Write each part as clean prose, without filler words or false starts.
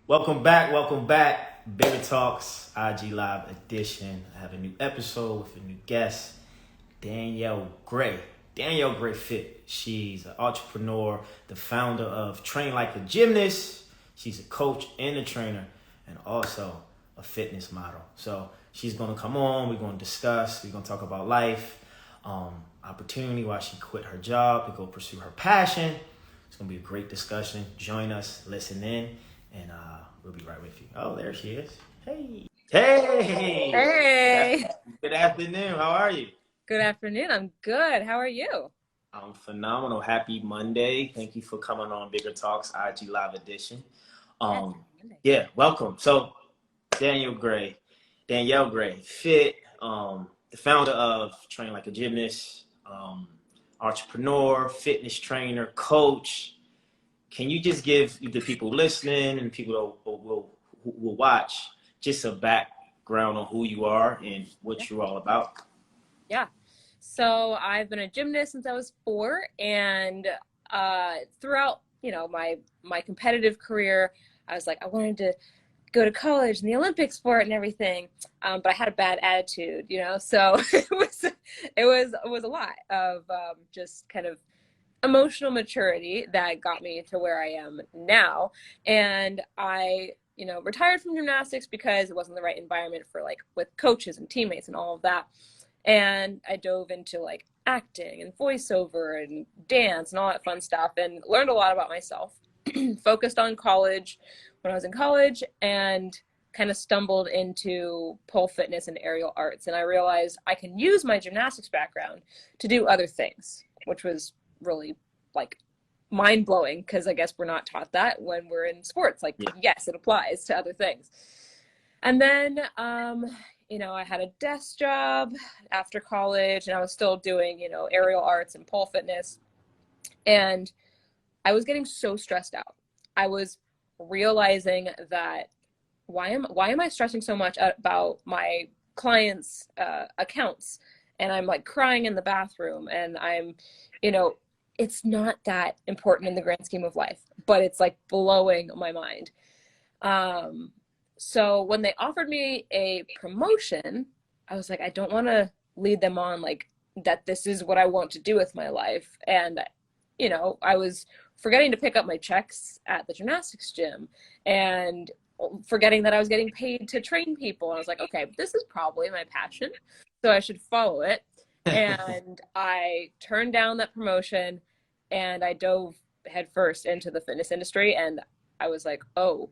Welcome back. Bigger Talks, IG Live edition. I have a new episode with a new guest, Danielle Gray. Danielle Gray Fit. She's an entrepreneur, the founder of Train Like a Gymnast. She's a coach and a trainer, and also a fitness model. So she's gonna come on. We're gonna discuss. We're gonna talk about life, opportunity, why she quit her job to go pursue her passion. It's gonna be a great discussion. Join us, listen in, and we'll be right with you. Oh, there she is. Hey. Hey. Hey, Good afternoon. How are you? good afternoon. I'm good. How are you? I'm phenomenal. Happy Monday. Thank you for coming on Bigger Talks IG Live Edition. Yes, Um, happy Monday. yeah, welcome. So Danielle Gray, fit, the founder of Train Like a Gymnast, entrepreneur, fitness trainer, coach. Can you just give the people listening and people who will watch just a background on who you are and Yeah. what you're all about? Yeah. So I've been a gymnast since I was four, and throughout, my competitive career, I was like, I wanted to go to college and the Olympics for it and everything, but I had a bad attitude, so it was a lot of just kind of emotional maturity that got me to where I am now. And I, retired from gymnastics because it wasn't the right environment for like with coaches and teammates and all of that. And I dove into like acting and voiceover and dance and all that fun stuff and learned a lot about myself. Focused on college when I was in college and kind of stumbled into pole fitness and aerial arts. And I realized I can use my gymnastics background to do other things, which was really like mind blowing because I guess we're not taught that when we're in sports. Like, Yeah. yes, it applies to other things. And then, I had a desk job after college and I was still doing, aerial arts and pole fitness. And I was getting so stressed out. I was realizing that why am I stressing so much about my clients' accounts? And I'm like crying in the bathroom, and you know, it's not that important in the grand scheme of life, but it's like blowing my mind. Um, so when they offered me a promotion, I was like, I don't want to lead them on like that this is what I want to do with my life. And, I was forgetting to pick up my checks at the gymnastics gym and forgetting that I was getting paid to train people. And I was like, okay, this is probably my passion, so I should follow it. And I turned down that promotion and I dove headfirst into the fitness industry. And I was like, oh,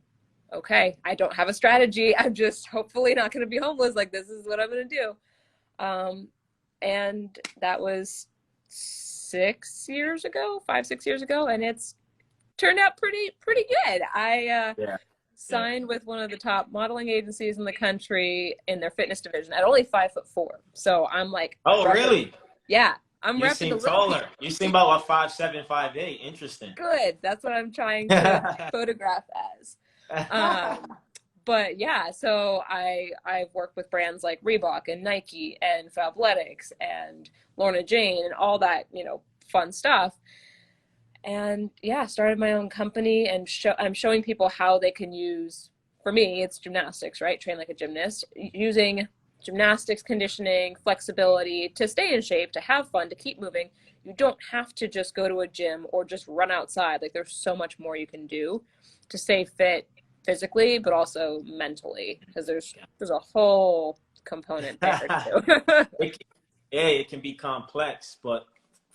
okay, I don't have a strategy. I'm just hopefully not going to be homeless. Like, this is what I'm going to do. Um, and that was 6 years ago, 5, 6 years ago. And it's turned out pretty good. I Yeah. Yeah. signed with one of the top modeling agencies in the country in their fitness division at only 5'4". So I'm like, Oh, repping, really? yeah, I'm You repping the seem little people. taller. You seem about like 5'7", 5'8". Interesting. Good. That's what I'm trying to photograph as. Um, but yeah, so I've worked with brands like Reebok and Nike and Fabletics and Lorna Jane and all that, fun stuff. And yeah, started my own company and I'm showing people how they can use, for me, it's gymnastics, right? Train like a gymnast, using gymnastics, conditioning, flexibility to stay in shape, to have fun, to keep moving. You don't have to just go to a gym or just run outside. Like, there's so much more you can do to stay fit physically, but also mentally, because there's a whole component there too. It can, yeah, it can be complex, but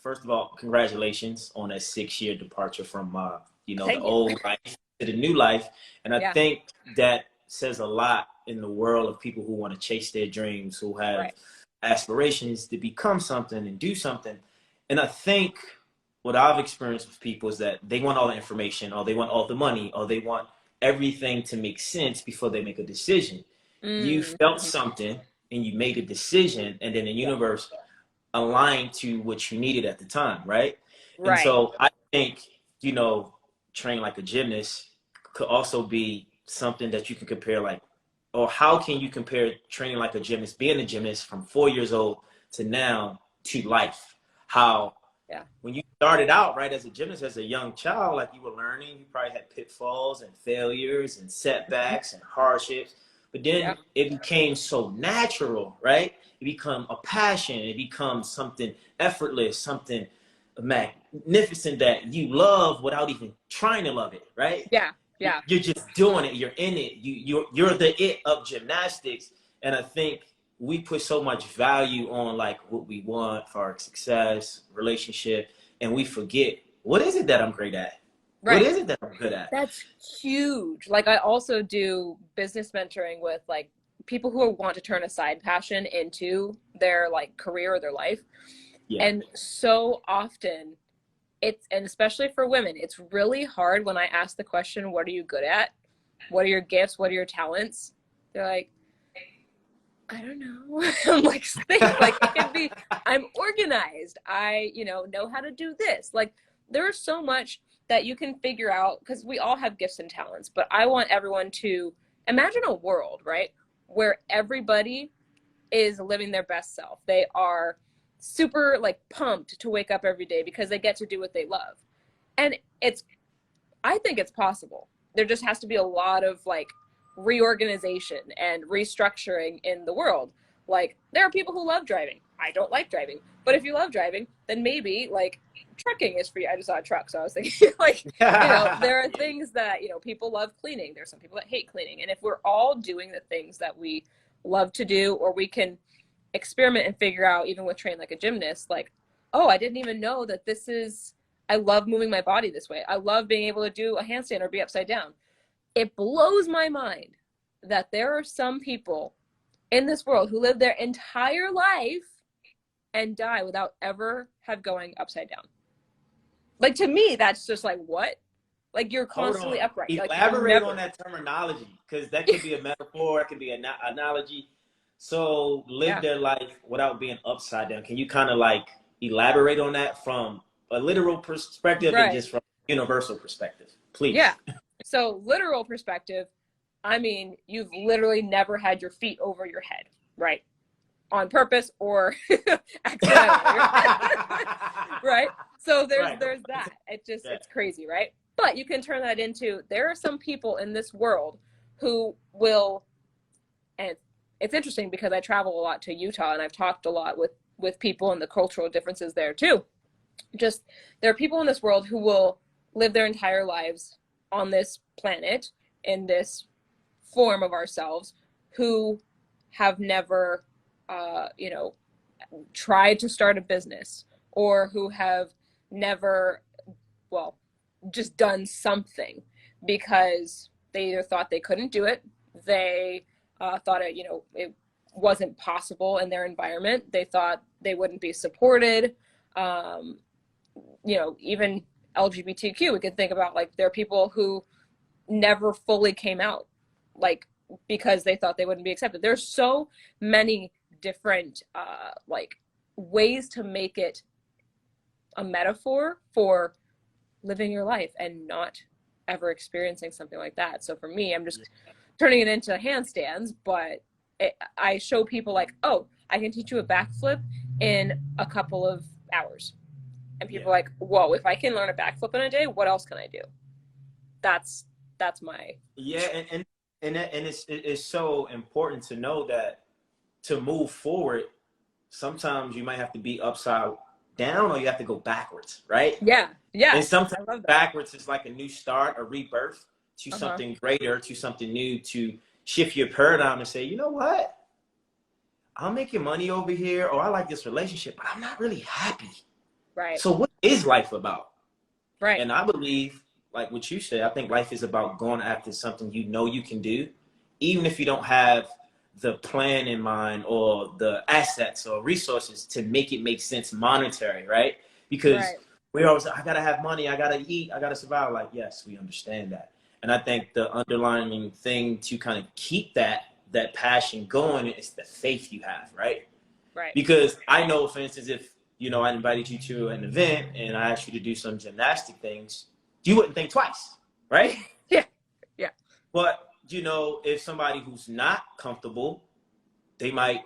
first of all, congratulations on a 6-year departure from the Thank you. old life to the new life. And I Yeah, think that says a lot in the world of people who want to chase their dreams, who have right, aspirations to become something and do something. And I think what I've experienced with people is that they want all the information, or they want all the money, or they want everything to make sense before they make a decision. You felt mm-hmm. something and you made a decision, and then the Yeah, universe aligned to what you needed at the time, right? And right. so I think, you know, train like a gymnast could also be something that you can compare, like, or how can you compare training like a gymnast, being a gymnast from 4 years old to now to life? How Yeah. When you started out, right, as a gymnast, as a young child, like you were learning, you probably had pitfalls and failures and setbacks and hardships. But Yeah. then it became so natural, right? It become a passion. It becomes something effortless, something magnificent that you love without even trying to love it, right? Yeah. Yeah. You're just doing it. You're in it. You're the it of gymnastics. And I think we put so much value on like what we want for our success, relationship, and we forget, what is it that I'm great at? What Right. is it that I'm good at? That's huge. Like I also do business mentoring with like people who want to turn a side passion into their like career or their life. Yeah. And so often and especially for women, it's really hard when I ask the question, what are you good at? What are your gifts? What are your talents? They're like, I don't know. I'm like, think like it can be, I'm organized. I, know how to do this. Like there's so much that you can figure out because we all have gifts and talents, but I want everyone to imagine a world, right? Where everybody is living their best self. They are super like pumped to wake up every day because they get to do what they love. And I think it's possible. There just has to be a lot of like reorganization and restructuring in the world. Like there are people who love driving. I don't like driving. But if you love driving, then maybe like trucking is for you. I just saw a truck, so I was thinking like, there are things that, people love cleaning. There's some people that hate cleaning. And if we're all doing the things that we love to do, or we can experiment and figure out, even with train like a gymnast, like, oh, I didn't even know that I love moving my body this way. I love being able to do a handstand or be upside down. It blows my mind that there are some people in this world who live their entire life and die without ever have going upside down. Like to me, that's just like, what? Like you're constantly upright. Elaborate on that terminology, because that could be a metaphor, it could be an analogy. So live their life without being upside down. Can you kind of like elaborate on that from a literal perspective and just from a universal perspective, please? Yeah. So literal perspective, I mean, you've literally never had your feet over your head, right? On purpose or accidentally, right? So there's that. It's crazy, right? But you can turn that into, there are some people in this world who will, and it's interesting because I travel a lot to Utah and I've talked a lot with people and the cultural differences there too. Just there are people in this world who will live their entire lives on this planet in this form of ourselves who have never tried to start a business, or who have never, just done something because they either thought they couldn't do it, they thought it wasn't possible in their environment, they thought they wouldn't be supported. Even LGBTQ, we could think about like there are people who never fully came out, like because they thought they wouldn't be accepted. There's so many different ways to make it a metaphor for living your life and not ever experiencing something like that. So for me, I'm just turning it into handstands, but I show people like, oh, I can teach you a backflip in a couple of hours. And people are like, whoa, if I can learn a backflip in a day, what else can I do? That's my... Yeah, and it's so important to know that to move forward, sometimes you might have to be upside down or you have to go backwards, right? Yeah. And sometimes backwards is like a new start, a rebirth to something greater, to something new, to shift your paradigm and say, you know what? I'm making money over here, or I like this relationship, but I'm not really happy. Right. So what is life about? Right. And I believe, like what you said, I think life is about going after something you know you can do, even if you don't have the plan in mind or the assets or resources to make it make sense monetary, right? Because we always, I gotta have money, I gotta eat, I gotta survive. Like, yes, we understand that. And I think the underlying thing to kind of keep that passion going is the faith you have, right? Right. Because I know, for instance, if I invited you to an event and I asked you to do some gymnastic things, you wouldn't think twice, right? Yeah. But if somebody who's not comfortable, they might,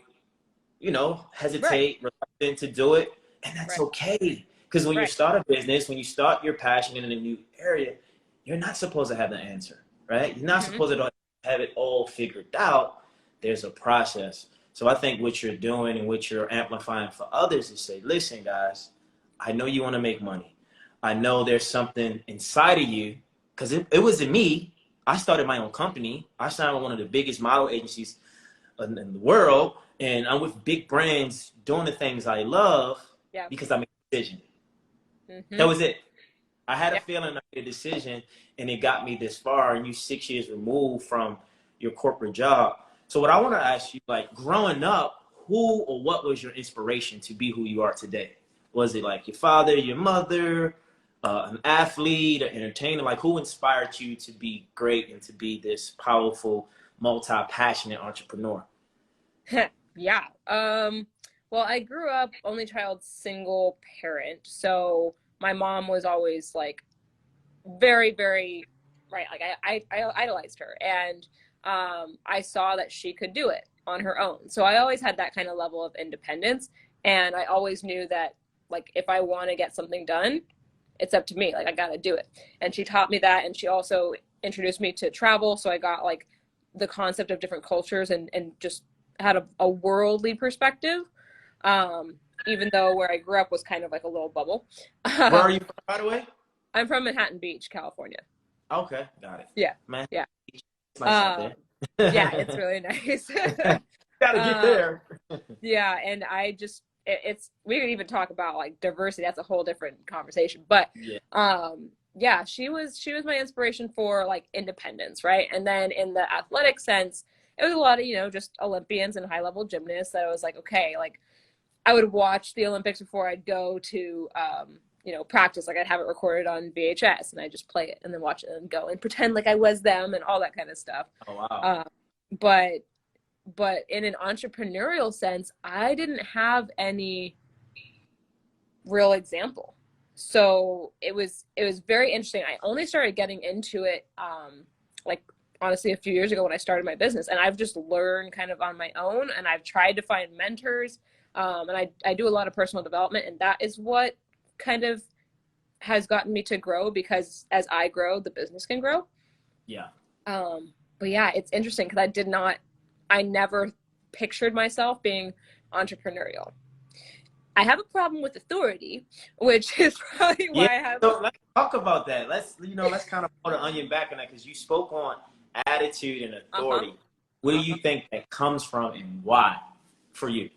hesitate, reluctant to do it, and that's okay. Because when you Right. start a business, when you start your passion in a new area, you're not supposed to have the answer, right? You're not Hmm. supposed to have it all figured out. There's a process. So I think what you're doing and what you're amplifying for others is say, listen, guys, I know you want to make money. I know there's something inside of you, because it wasn't me. I started my own company. I signed with one of the biggest model agencies in the world, and I'm with big brands doing the things I love Yeah. because I made a decision. That Hmm. was it. I had a Yeah. feeling I made a decision, and it got me this far. And you 6 years removed from your corporate job. So what I want to ask you, like growing up, who or what was your inspiration to be who you are today? Was it like your father, your mother, an athlete, an entertainer? Like who inspired you to be great and to be this powerful, multi-passionate entrepreneur? Yeah. Well, I grew up only child, single parent. So my mom was always like very, very right. Like I idolized her, and I saw that she could do it on her own. So I always had that kind of level of independence, and I always knew that like if I want to get something done, it's up to me. Like I got to do it. And she taught me that, and she also introduced me to travel. So I got like the concept of different cultures and just had a worldly perspective. Um, Even though where I grew up was kind of like a little bubble. Where are you from, by the way? I'm from Manhattan Beach, California. Okay, got it. Yeah, Man, yeah, it's nice out um, there. yeah. It's really nice. Gotta get um, there. yeah, and I just it's we could even talk about like diversity. That's a whole different conversation. But Yeah. yeah, she was my inspiration for like independence, right? And then in the athletic sense, it was a lot of just Olympians and high level gymnasts that I was like, okay, like I would watch the Olympics before I'd go to practice. Like I'd have it recorded on VHS and I just play it and then watch it and go and pretend like I was them and all that kind of stuff. Oh wow. Um, but in an entrepreneurial sense, I didn't have any real example. So it was very interesting. I only started getting into it like honestly a few years ago when I started my business, and I've just learned kind of on my own, and I've tried to find mentors, and I do a lot of personal development, and that is what kind of has gotten me to grow, because as I grow, the business can grow. Yeah. But yeah, it's interesting because I never pictured myself being entrepreneurial. I have a problem with authority, which is probably Yeah. why I have. So let's talk about that. Let's kind of pull the onion back on that because you spoke on attitude and Uh-huh. authority. Where do you think that comes from and why for you?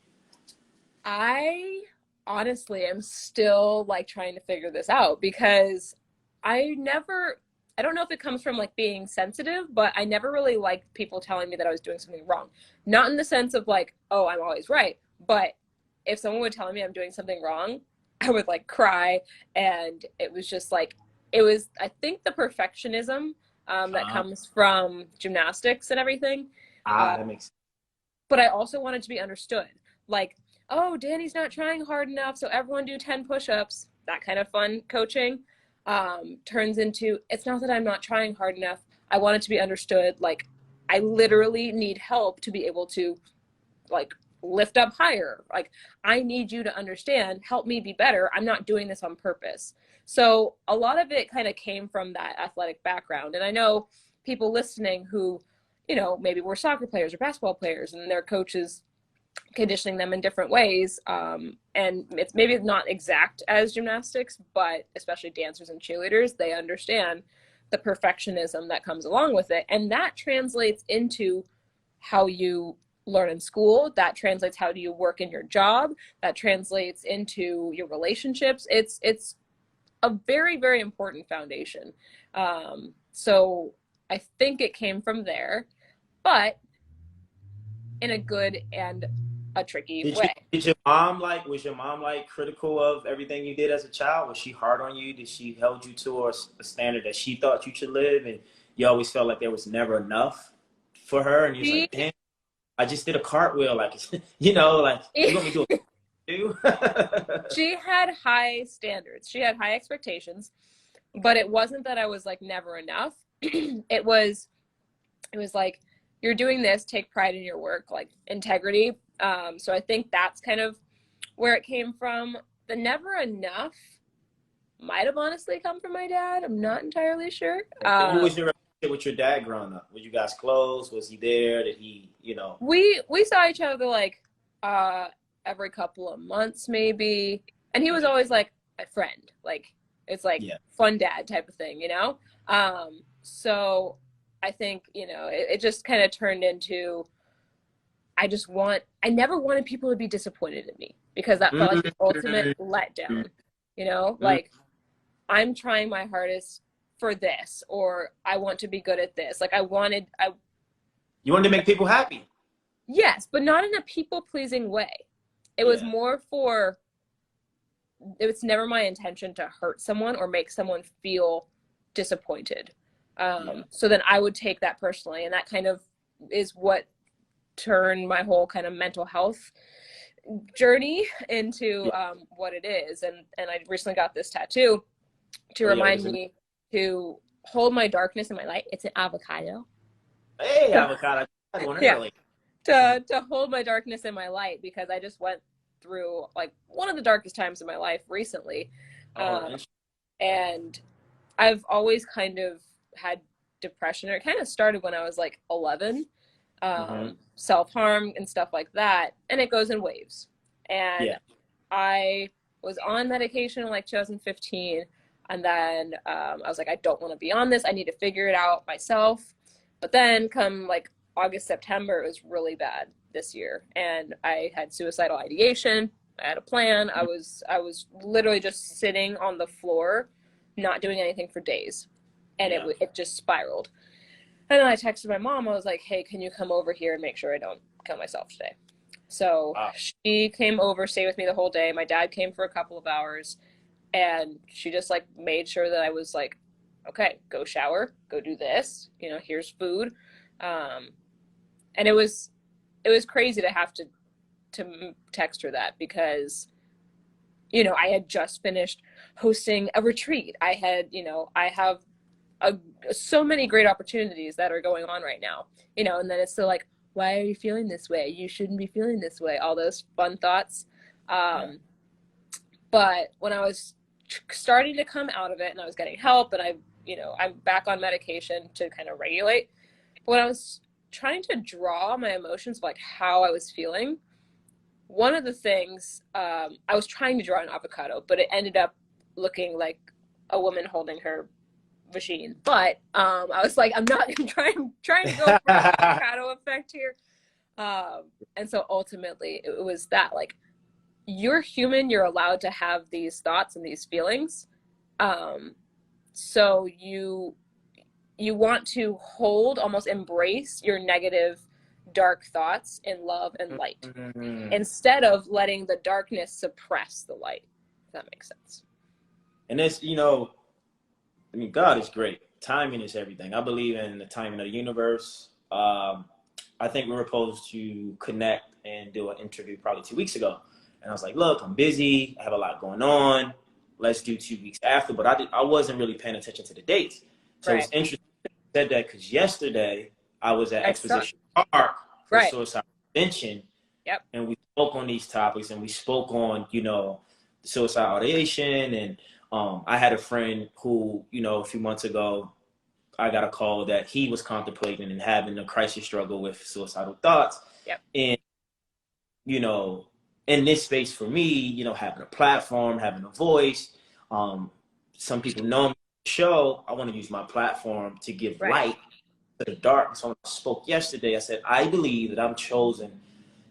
I honestly am still like trying to figure this out because I never, I don't know if it comes from like being sensitive, but I never really liked people telling me that I was doing something wrong. Not in the sense of like, oh, I'm always right, but if someone would tell me I'm doing something wrong, I would like cry. And it was just like, I think the perfectionism that Uh, comes from gymnastics and everything. Uh, that makes but I also wanted to be understood. Like, oh, Danny's not trying hard enough, so everyone do 10 push-ups. That kind of fun coaching turns into, it's not that I'm not trying hard enough. I want it to be understood. Like, I literally need help to be able to like lift up higher. Like, I need you to understand, help me be better. I'm not doing this on purpose. So a lot of it kind of came from that athletic background. And I know people listening who, maybe were soccer players or basketball players and their coaches conditioning them in different ways. And it's maybe not exact as gymnastics, but especially dancers and cheerleaders, they understand the perfectionism that comes along with it. And that translates into how you learn in school. That translates how do you work in your job. That translates into your relationships. It's a very, very important foundation. So I think it came from there, but in a good and a tricky Did you way. did your mom like was your mom like critical of everything you did as a child? Was she hard on you? Did she held you to a standard that she thought you should live and you always felt like there was never enough for her and you was She like, damn, I just did a cartwheel like like you want me to do it? she had high standards. She had high expectations, but it wasn't that I was like never enough. It was like you're doing this, take pride in your work, like integrity. So I think that's kind of where it came from. The never enough might have honestly come from my dad. I'm not entirely sure. Who was your relationship with your dad growing up? Were you guys close? Was he there? Did he, you know? We saw each other like every couple of months maybe, and he was always like a friend. Like it's like Yeah. fun dad type of thing, you know? So I think, you know, it just kind of turned into I never wanted people to be disappointed in me because that felt like the ultimate letdown, you know? Like I'm trying my hardest for this, or I want to be good at this. Like You wanted to make people happy. yes, but not in a people pleasing way. It was Yeah. more for, it was never my intention to hurt someone or make someone feel disappointed. So then I would take that personally, and that kind of is what turned my whole kind of mental health journey into what it is. And I recently got this tattoo to remind me to hold my darkness in my light. It's an avocado. Hey, avocado. I had one Yeah. early. To hold my darkness in my light, because I just went through like one of the darkest times in my life recently. And I've always kind of had depression. It kind of started when I was like 11, self-harm and stuff like that. And it goes in waves. And I was on medication in like 2015. And then I was like, I don't want to be on this. I need to figure it out myself. But then come like August, September, it was really bad this year. And I had suicidal ideation. I had a plan. I was literally just sitting on the floor, not doing anything for days. And it just spiraled. And then I texted my mom. I was like, hey, can you come over here and make sure I don't kill myself today? So she came over, stayed with me the whole day. My dad came for a couple of hours. And she just like made sure that I was like, okay, go shower, go do this, you know, here's food. And it was crazy to have to text her that, because, you know, I had just finished hosting a retreat. I had, you know, I have so many great opportunities that are going on right now, you know, and then it's still like, why are you feeling this way? You shouldn't be feeling this way. All those fun thoughts. But when I was starting to come out of it and I was getting help, and I'm back on medication to kind of regulate, when I was trying to draw my emotions, like how I was feeling, one of the things, I was trying to draw an avocado, but it ended up looking like a woman holding her machine. But I was like, I'm not trying to go for an avocado effect here. And so ultimately it was that, like, you're human, you're allowed to have these thoughts and these feelings. So you want to hold, almost embrace your negative, dark thoughts in love and light, instead of letting the darkness suppress the light, if that makes sense. And this, you know, I mean, God is great. Timing is everything. I believe in the timing of the universe. I think we were supposed to connect and do an interview probably 2 weeks ago. And I was like, look, I'm busy. I have a lot going on. Let's do 2 weeks after. But I wasn't really paying attention to the dates. So it's interesting you said that, because yesterday I was at Exposition Park for suicide prevention. And we spoke on these topics, and we spoke on, you know, the suicide ideation. And I had a friend who, you know, a few months ago, I got a call that he was contemplating and having a crisis struggle with suicidal thoughts. And, you know, in this space for me, you know, having a platform, having a voice, some people know me on the show. I want to use my platform to give light to the dark. So when I spoke yesterday, I said, I believe that I'm chosen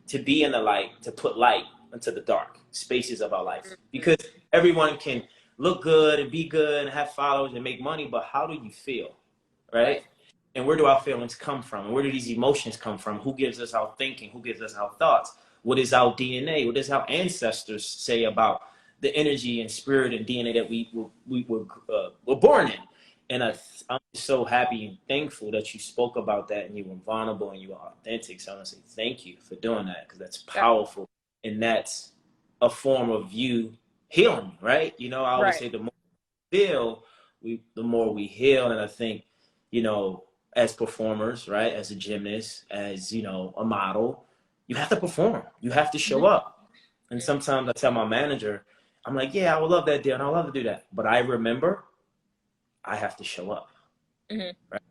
to be in the light, to put light into the dark spaces of our life. Because everyone can look good and be good and have followers and make money, but how do you feel, right? And where do our feelings come from? And where do these emotions come from? Who gives us our thinking? Who gives us our thoughts? What is our DNA? What does our ancestors say about the energy and spirit and DNA that we were born in? And I'm so happy and thankful that you spoke about that, and you were vulnerable and you were authentic. So I want to say thank you for doing that, because that's powerful. And that's a form of you healing, right? You know, I always say the more we feel, the more we heal. And I think, you know, as performers, right, as a gymnast, as, you know, a model, you have to perform. You have to show up. And sometimes I tell my manager, I'm like, yeah, I would love that deal and I would love to do that. But I remember I have to show up. Mm-hmm. Right.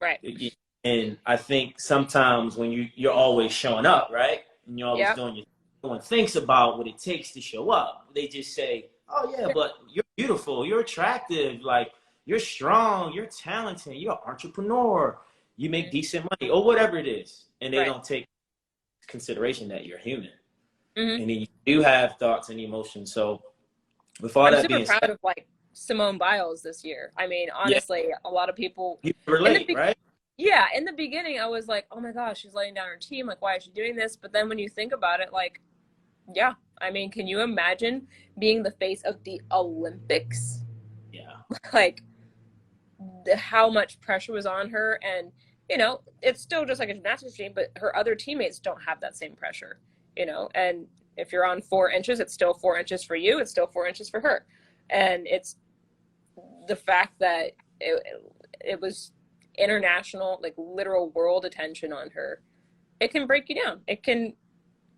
Right. And I think sometimes when you're always showing up, right? And you're always Yep. doing your, no one thinks about what it takes to show up. They just say, oh yeah, but you're beautiful, you're attractive, like you're strong, you're talented, you're an entrepreneur, you make Mm-hmm. decent money, or whatever it is. And they Right. don't take consideration that you're human. Mm-hmm. And then you do have thoughts and emotions. So with all I'm that super being proud said, of like Simone Biles this year. I mean, yeah, honestly, a lot of people you in the relate, right? yeah, in the beginning I was like, oh my gosh, she's letting down her team. Like, why is she doing this? But then when you think about it, like, yeah, I mean, can you imagine being the face of the Olympics? Yeah. Like, how much pressure was on her, and it's still just like a gymnastics team, but her other teammates don't have that same pressure, and if you're on 4 inches, it's still 4 inches for you, it's still 4 inches for her. And it's the fact that it was international, like literal world attention on her. It can break you down. It can,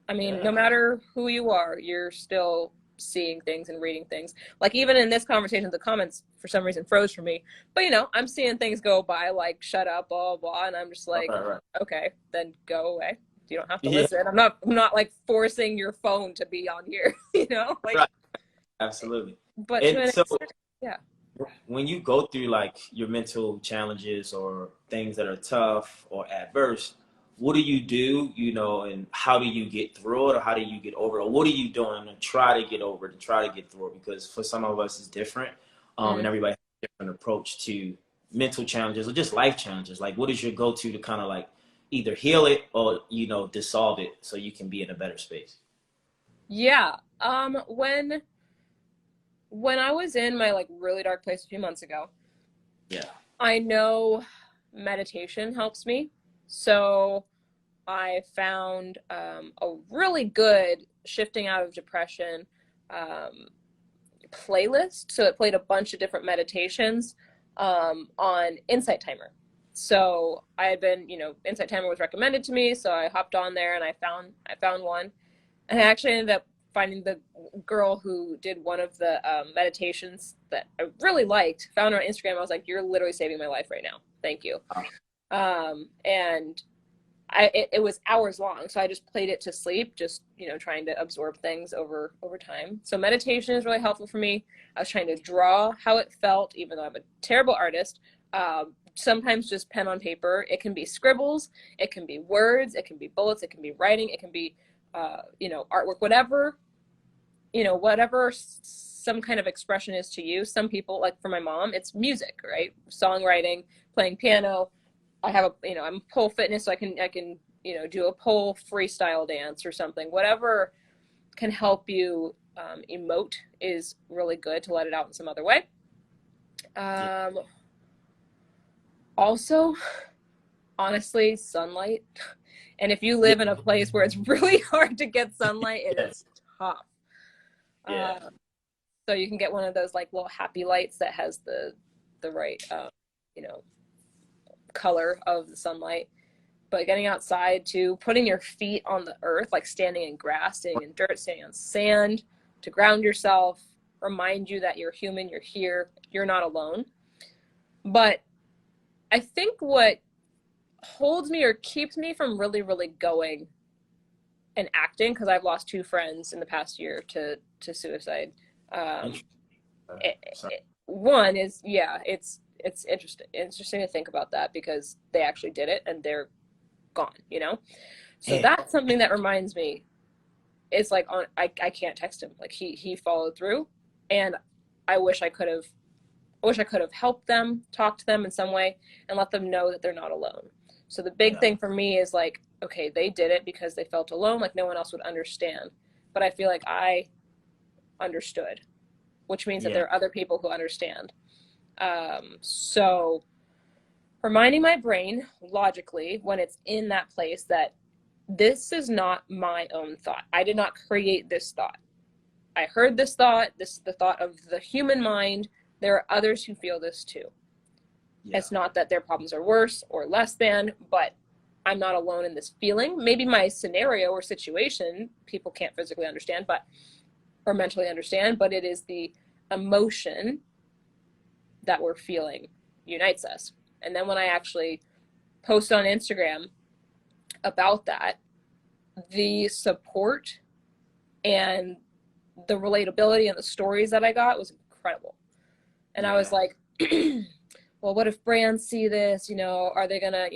I mean, Yeah. no matter who you are, you're still seeing things and reading things. Like even in this conversation, the comments for some reason froze for me. But I'm seeing things go by like "shut up," blah blah, blah, and I'm just like, Right. okay, then go away. You don't have to Yeah. listen. I'm not like forcing your phone to be on here. Like. Right. Absolutely. But to And an so extent, yeah. when you go through like your mental challenges or things that are tough or adverse, what do you do, and how do you get through it, or how do you get over it, or what are you doing to try to get over it, to try to get through it? Because for some of us it's different, and everybody has a different approach to mental challenges or just life challenges. Like what is your go-to to kind of like either heal it or dissolve it so you can be in a better space? Yeah. When I was in my like really dark place a few months ago, Yeah. I know meditation helps me. So I found a really good shifting out of depression um, playlist. So it played a bunch of different meditations on Insight Timer. So I had been, Insight Timer was recommended to me, so I hopped on there and I found one, and I actually ended up finding the girl who did one of the meditations that I really liked. Found her on Instagram. I was like, "You're literally saving my life right now. Thank you." And it was hours long, so I just played it to sleep, just trying to absorb things over time. So meditation is really helpful for me. I was trying to draw how it felt, even though I'm a terrible artist. Sometimes just pen on paper. It can be scribbles, it can be words, it can be bullets, it can be writing, it can be artwork, whatever some kind of expression is to you. Some people, like for my mom, it's music, right? Songwriting, playing piano. I have I'm pole fitness, so I can do a pole freestyle dance or something. Whatever can help you emote is really good to let it out in some other way. Also, honestly, sunlight. And if you live in a place where it's really hard to get sunlight, it is tough. So you can get one of those like little happy lights that has the right color of the sunlight. But getting outside too, putting your feet on the earth, like standing in grass, standing in dirt, standing on sand, to ground yourself, remind you that you're human, you're here, you're not alone. But I think what holds me or keeps me from really, really going and acting, because I've lost 2 friends in the past year to suicide. One is, it's interesting to think about that, because they actually did it and they're gone, so that's something that reminds me. It's like I can't text him, like he followed through, and I wish I could have helped them, talked to them in some way, and let them know that they're not alone. So the big thing for me is like, okay, they did it because they felt alone, like no one else would understand, but I feel like I understood, which means that there are other people who understand. So reminding my brain logically, when it's in that place, that this is not my own thought. I did not create this thought. I heard this thought. This is the thought of the human mind. There are others who feel this too. It's not that their problems are worse or less than, but I'm not alone in this feeling. Maybe my scenario or situation people can't physically understand, but or mentally understand, but it is the emotion that we're feeling unites us. And then when I actually post on Instagram about that, the support and the relatability and the stories that I got was incredible. And I was like, well, what if brands see this, are they gonna,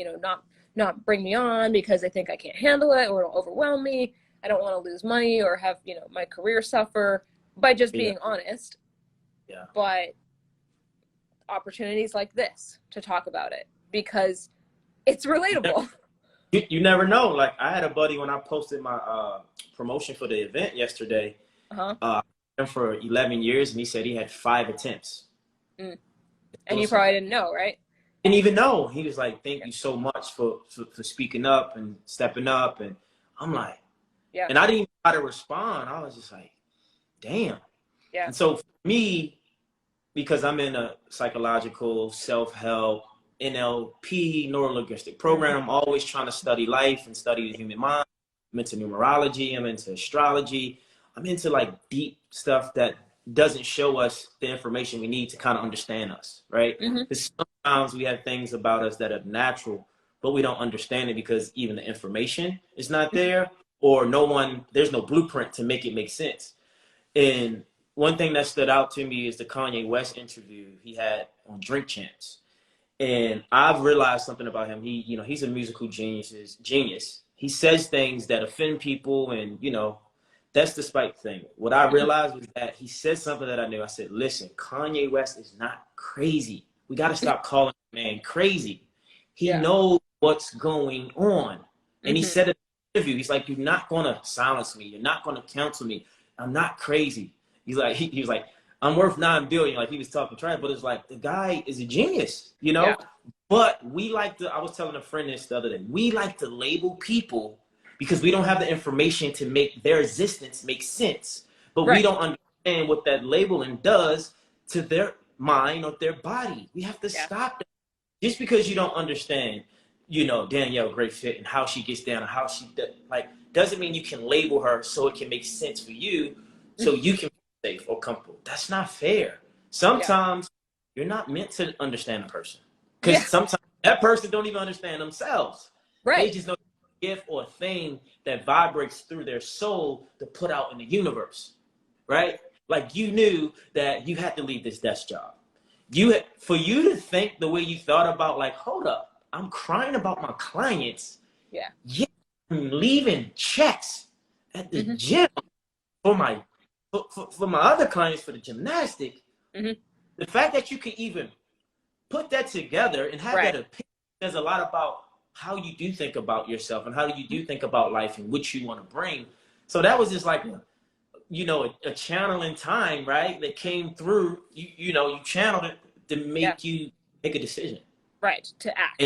not bring me on because they think I can't handle it, or it'll overwhelm me. I don't want to lose money or have, my career suffer by just being honest. Yeah. But opportunities like this to talk about it, because it's relatable. You never know. Like, I had a buddy, when I posted my promotion for the event yesterday, for 11 years, and he said he had 5 attempts. And you probably didn't know, right? Didn't even know. He was like, thank you so much for speaking up and stepping up. And I'm like, and I didn't even try to respond. I was just like, damn. Yeah. And so for me, because I'm in a psychological, self-help, NLP, neuro-linguistic program, I'm always trying to study life and study the human mind. I'm into numerology. I'm into astrology. I'm into like deep stuff that doesn't show us the information we need to kind of understand us, right? Because sometimes we have things about us that are natural, but we don't understand it because even the information is not there, or there's no blueprint to make it make sense. And one thing that stood out to me is the Kanye West interview he had on Drink Champs. And I've realized something about him. He's a musical genius. He says things that offend people, and, that's the spike thing. What I realized was that he said something that I knew. I said, listen, Kanye West is not crazy. We got to stop calling the man crazy. He knows what's going on. And he said in the interview, he's like, you're not going to silence me. You're not going to counsel me. I'm not crazy. He's like, he was like, I'm worth $9 billion. Like, he was talking trash, but it's like, the guy is a genius, Yeah. But I was telling a friend this the other day, we like to label people because we don't have the information to make their existence make sense. But we don't understand what that labeling does to their mind or their body. We have to stop that. Just because you don't understand, Danielle Gray Fit and how she gets down and how she doesn't mean you can label her so it can make sense for you, so you can be safe or comfortable. That's not fair. Sometimes you're not meant to understand a person, because sometimes that person don't even understand themselves. They just know a gift or a thing that vibrates through their soul to put out in the universe, right? Like, you knew that you had to leave this desk job. For you to think the way you thought about, like, hold up, I'm crying about my clients. Yeah, I'm leaving checks at the gym for my other clients for the gymnastics. The fact that you can even put that together and have that opinion says a lot about how you do think about yourself and how you do think about life and what you want to bring. So that was just like a channel in time, right? That came through. You channeled it to make you make a decision. Right. To act.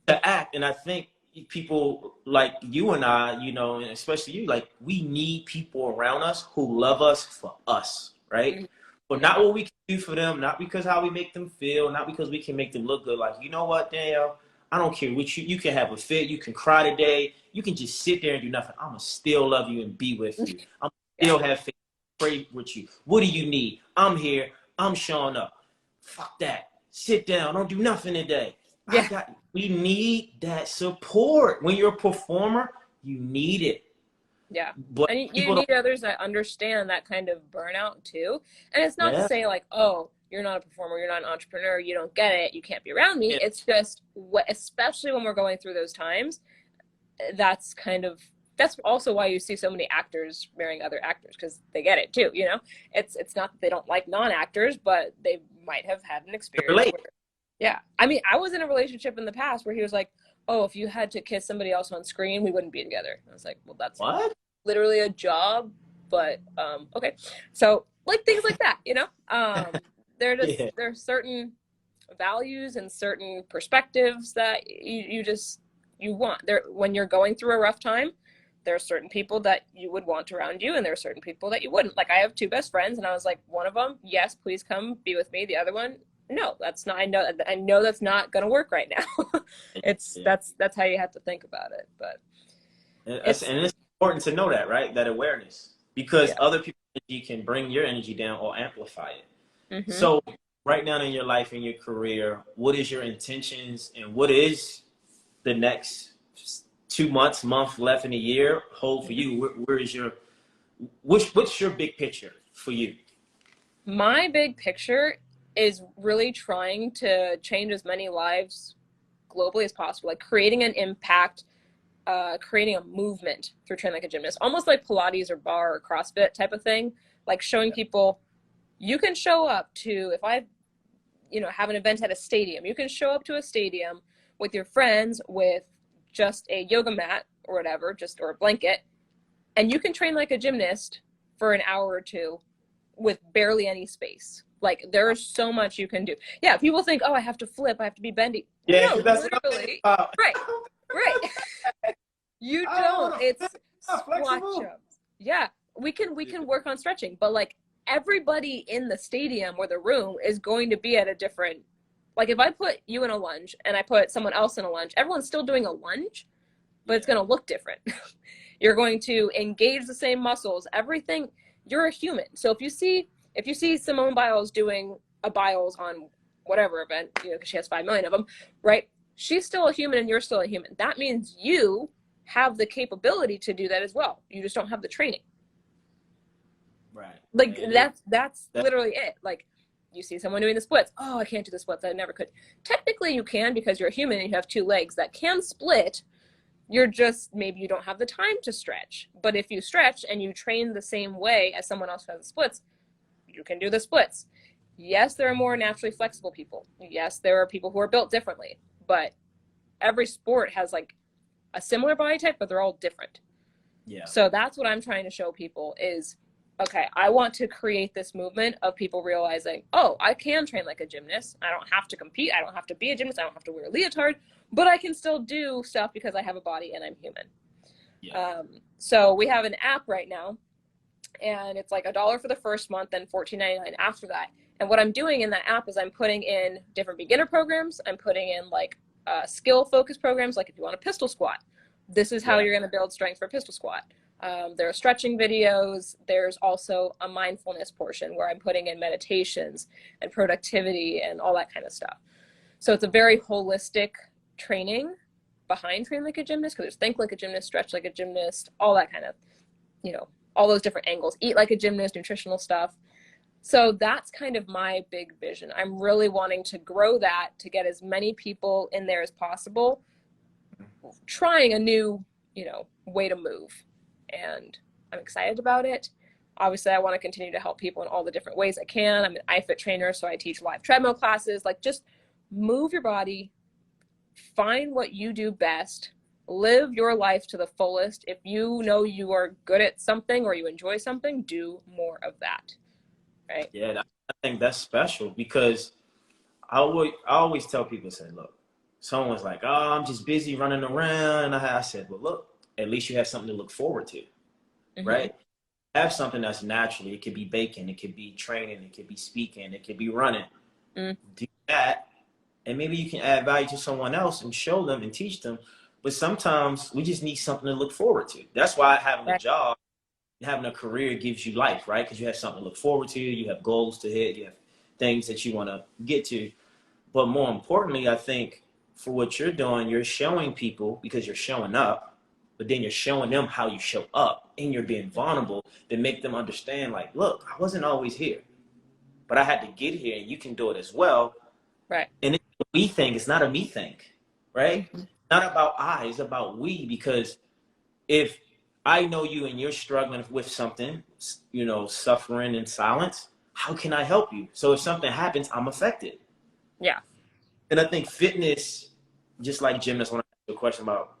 To act. And I think people like you and I, and especially you, like, we need people around us who love us for us, right? But not what we can do for them, not because how we make them feel, not because we can make them look good. Like, you know what, Danielle? I don't care what you can have a fit, you can cry today, you can just sit there and do nothing. I'm gonna still love you and be with you. I'm still have faith, pray with you. What do you need? I'm here. I'm showing up. Fuck that. Sit down. Don't do nothing today. We need that support. When you're a performer, you need it. Yeah. But and you need others that understand that kind of burnout too. And it's not to say like, oh, you're not a performer, you're not an entrepreneur, you don't get it, you can't be around me. It's just especially when we're going through those times, that's also why you see so many actors marrying other actors, because they get it too, It's not that they don't like non-actors, but they might have had an experience where, I mean, I was in a relationship in the past where he was like, oh, if you had to kiss somebody else on screen, we wouldn't be together. I was like, well, that's literally a job, but okay. So like things like that, there are certain values and certain perspectives that you want there when you're going through a rough time. There are certain people that you would want around you, and there are certain people that you wouldn't. Like, I have 2 best friends, and I was like, one of them, yes, please come be with me. The other one, no, that's not. I know that's not going to work right now. That's how you have to think about it. But it's important to know that, right? That awareness. because Yeah. other people's energy can bring your energy down or amplify it. Mm-hmm. So right now in your life, in your career, what is your intentions and what is the next 2 months, month left in the year hold for you? Where is your, what's your big picture for you? My big picture is really trying to change as many lives globally as possible, like creating an impact, creating a movement through training like a gymnast, almost like Pilates or bar or CrossFit type of thing, like showing people you can show up to, if I, have an event at a stadium, you can show up to a stadium with your friends with just a yoga mat or whatever, or a blanket, and you can train like a gymnast for an hour or two with barely any space. Like there is so much you can do. Yeah, people think, oh, I have to flip, I have to be bendy. Yeah, No, because that's what I'm thinking literally, about. right, right. You I don't don't. want to It's squat flexible. jumps. Yeah, we can work on stretching, but like everybody in the stadium or the room is going to be at a different. Like if I put you in a lunge and I put someone else in a lunge, everyone's still doing a lunge, but it's going to look different. You're going to engage the same muscles, everything. You're a human. So if you see Simone Biles doing a Biles on whatever event, because she has 5 million of them, right? She's still a human and you're still a human. That means you have the capability to do that as well. You just don't have the training. Right. Like And that's literally it. Like you see someone doing the splits. Oh, I can't do the splits. I never could. Technically you can, because you're a human and you have 2 legs that can split. You're just, maybe you don't have the time to stretch. But if you stretch and you train the same way as someone else who has the splits, you can do the splits. Yes, there are more naturally flexible people. Yes, there are people who are built differently. But every sport has like a similar body type, but they're all different. yeah. So that's what I'm trying to show people is, okay, I want to create this movement of people realizing, oh, I can train like a gymnast. I don't have to compete. I don't have to be a gymnast. I don't have to wear a leotard, but I can still do stuff because I have a body and I'm human. Yeah. So we have an app right now, and it's like $1 for the first month and $14.99 after that. And what I'm doing in that app is I'm putting in different beginner programs. I'm putting in like skill focused programs. Like if you want a pistol squat, this is how Yeah. you're going to build strength for pistol squat. There are stretching videos. There's also a mindfulness portion where I'm putting in meditations and productivity and all that kind of stuff. So it's a very holistic training behind training like a gymnast, because there's think like a gymnast, stretch like a gymnast, all that kind of, all those different angles, eat like a gymnast, nutritional stuff. So that's kind of my big vision. I'm really wanting to grow that to get as many people in there as possible, trying a new, way to move. And I'm excited about it. Obviously, I want to continue to help people in all the different ways I can. I'm an iFit trainer, so I teach live treadmill classes. Like, just move your body, find what you do best, live your life to the fullest. If you know you are good at something or you enjoy something, do more of that. Right? Yeah. I think that's special because I always tell people, say, look, someone's like, oh, I'm just busy running around. And I said, well, look, at least you have something to look forward to, Mm-hmm. right? Have something that's naturally. It could be baking, it could be training, it could be speaking, it could be running. Mm. Do that, and maybe you can add value to someone else and show them and teach them. But sometimes we just need something to look forward to. That's why having a Right. job, having a career gives you life, right? Because you have something to look forward to. You have goals to hit. You have things that you want to get to. But more importantly, I think for what you're doing, you're showing people because you're showing up, but then you're showing them how you show up and you're being vulnerable to make them understand, like, look, I wasn't always here, but I had to get here and you can do it as well. Right. And it's a we thing, it's not a me thing, right? Mm-hmm. Not about I, it's about we, because if I know you and you're struggling with something, suffering in silence, how can I help you? So if something happens, I'm affected. Yeah. And I think fitness, just like gymnasts, when I ask you a question about,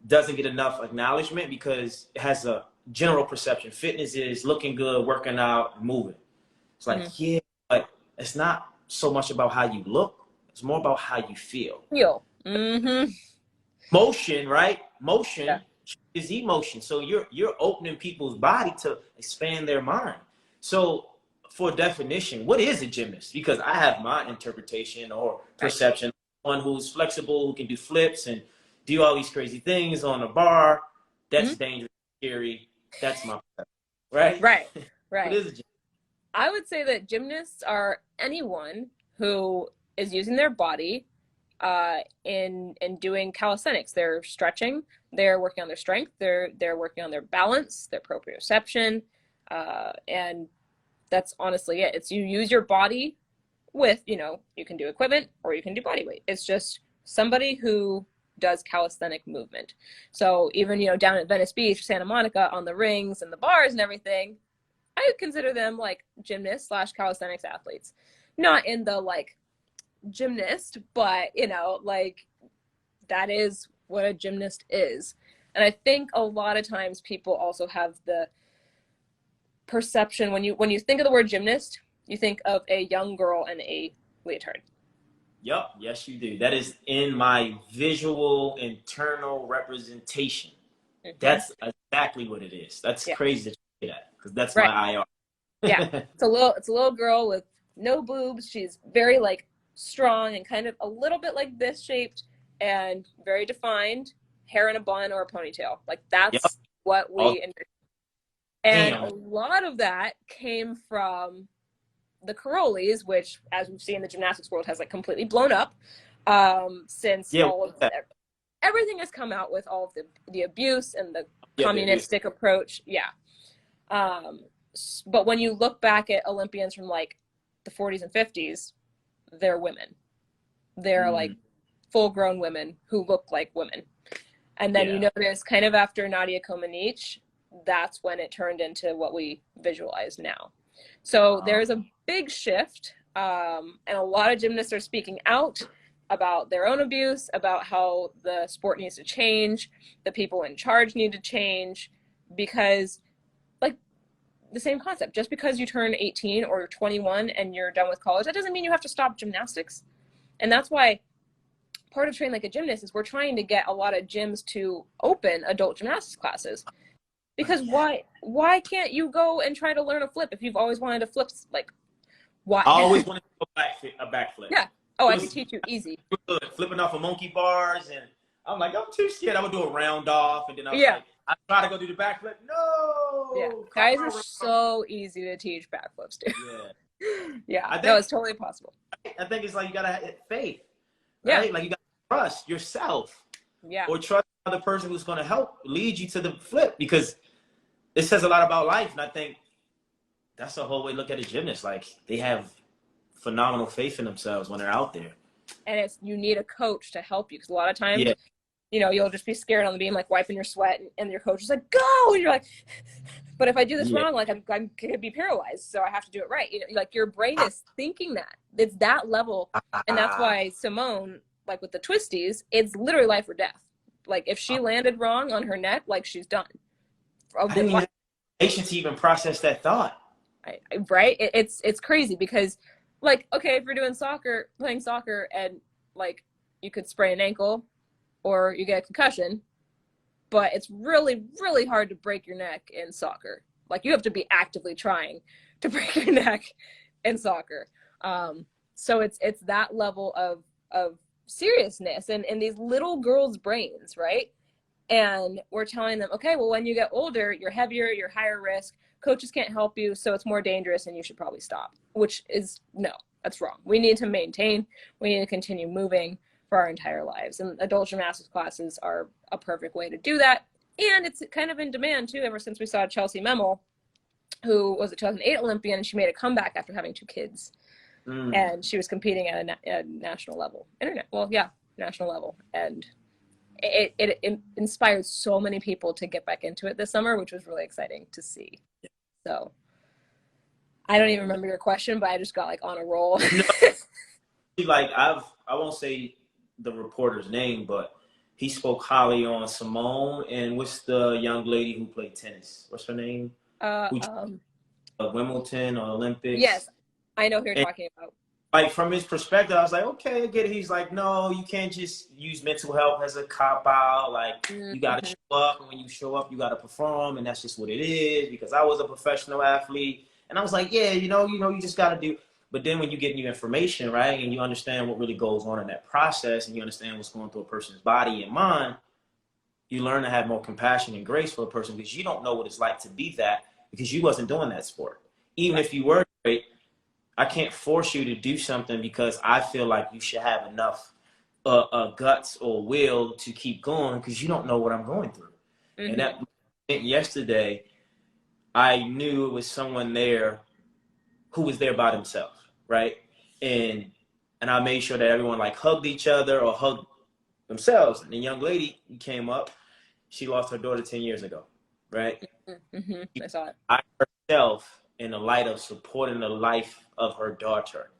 doesn't get enough acknowledgement because it has a general perception. Fitness is looking good, working out, moving. It's like, Mm-hmm. yeah, but it's not so much about how you look. It's more about how you feel. Feel. Mm-hmm. Motion, right? Yeah. Motion is emotion. So you're opening people's body to expand their mind. So for definition, what is a gymnast? Because I have my interpretation or Right. perception. One who's flexible, who can do flips and do all these crazy things on a bar. That's Mm-hmm. dangerous, scary. That's my perception. right? Right, What right. is a gymnast? I would say that gymnasts are anyone who is using their body in doing calisthenics. They're stretching, they're working on their strength, they're working on their balance, their proprioception, and that's honestly it. It's you use your body with, you can do equipment or you can do body weight. It's just somebody who does calisthenic movement. So even, down at Venice Beach, Santa Monica, on the rings and the bars and everything, I would consider them like gymnasts slash calisthenics athletes. Not in the like gymnast, but like that is what a gymnast is. And I think a lot of times people also have the perception when you think of the word gymnast, you think of a young girl in a leotard. Yep, yes, you do. That is in my visual internal representation. Mm-hmm. That's exactly what it is. That's Yeah. crazy that you say that because that's Right. my Yeah. IR. It's a little girl with no boobs. She's very like strong and kind of a little bit like this shaped and very defined, hair in a bun or a ponytail. Like Yep. that's what Oh, we envision. And a damn. lot of that came from the Carollis, which, as we've seen, the gymnastics world has like completely blown up since Yeah. all of everything has come out with all of the abuse and the Yeah. Yeah. communistic approach. Yeah. Um, but when you look back at Olympians from like the 40s and 50s, they're women. They're like full grown women who look like women. And then you notice kind of after Nadia Comaneci, that's when it turned into what we visualize now. So there's a big shift, and a lot of gymnasts are speaking out about their own abuse, about how the sport needs to change, the people in charge need to change, because like the same concept, just because you turn 18 or 21 and you're done with college, that doesn't mean you have to stop gymnastics. And that's why part of training like a gymnast is we're trying to get a lot of gyms to open adult gymnastics classes. Because why can't you go and try to learn a flip if you've always wanted to flip? Like, why? I always wanted to do a backflip. Yeah. Oh, It I was could teach you easy. good, flipping off of monkey bars, and I'm like, I'm too scared. I would do a round off, and then I was Yeah. like, I try to go do the backflip. No. Yeah. Guys are so easy to teach backflips to. Yeah. Yeah. No, it's totally possible. I think it's like you gotta have faith, Yeah. right? Like you gotta trust yourself, Yeah. or trust the person who's gonna help lead you to the flip, because it says a lot about life. And I think that's the whole way to look at a gymnast. Like they have phenomenal faith in themselves when they're out there. And you need a coach to help you, because a lot of times, Yeah. You'll just be scared on the beam, like wiping your sweat, and your coach is like, go, and you're like, but if I do this wrong, like I'm gonna be paralyzed, so I have to do it right. Like your brain is thinking that it's that level, and that's why Simone, like with the twisties, it's literally life or death. Like if she landed wrong on her neck, like she's done. I didn't even have patience to even process that thought. Right? It's crazy because, like, okay, if you're playing soccer, and like you could sprain an ankle or you get a concussion, but it's really, really hard to break your neck in soccer. Like you have to be actively trying to break your neck in soccer. So it's that level of seriousness and in these little girls' brains, right? And we're telling them, okay, well, when you get older, you're heavier, you're higher risk, coaches can't help you, so it's more dangerous and you should probably stop, which is no, that's wrong. We need to maintain, we need to continue moving for our entire lives. And adult gymnastics classes are a perfect way to do that. And it's kind of in demand too, ever since we saw Chelsea Memel, who was a 2008 Olympian, and she made a comeback after having 2 kids. And she was competing at a national level, national level. And it inspired so many people to get back into it this summer, which was really exciting to see. So I don't even remember your question, but I just got like on a roll. Like I won't say the reporter's name, but he spoke highly on Simone, and what's the young lady who played tennis? What's her name? Wimbledon or Olympics? Yes, I know who you're talking about. Like from his perspective, I was like, okay, I get it. He's like, no, you can't just use mental health as a cop out. Like you got to show up, and when you show up, you got to perform, and that's just what it is. Because I was a professional athlete, and I was like, yeah, you just got to do. But then when you get new information, right, and you understand what really goes on in that process, and you understand what's going through a person's body and mind, you learn to have more compassion and grace for a person, because you don't know what it's like to be that. because you wasn't doing that sport. Even Right. if you were great, I can't force you to do something because I feel like you should have enough guts or will to keep going because you don't know what I'm going through. And Mm-hmm. that yesterday, I knew it was someone there who was there by themselves, right? And I made sure that everyone like hugged each other or hugged themselves. And the young lady came up. She lost her daughter 10 years ago, right? Mm-hmm. I saw it. I herself in the light of supporting the life of her daughter.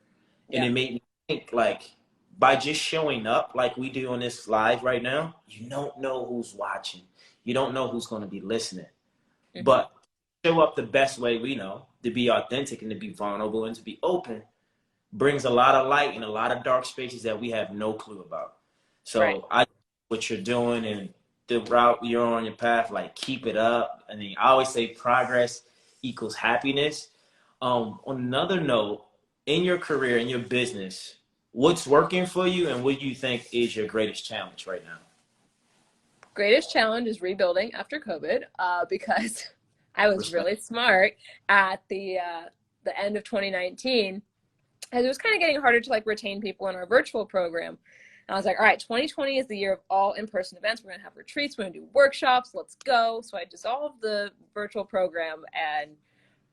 And Yeah. it made me think like by just showing up like we do on this live right now, you don't know who's watching. You don't know who's going to be listening. Mm-hmm. But show up the best way we know, to be authentic and to be vulnerable and to be open, brings a lot of light in a lot of dark spaces that we have no clue about. Right. So I what you're doing and the route you're on your path, like keep it up. I mean, I always say progress equals happiness. On another note, in your career, in your business, what's working for you and what do you think is your greatest challenge right now? Greatest challenge is rebuilding after COVID, because I was Respect. really smart at the end of 2019, as it was kind of getting harder to like retain people in our virtual program. And I was like, all right, 2020 is the year of all in-person events. We're gonna have retreats, we're gonna do workshops, let's go. So I dissolved the virtual program and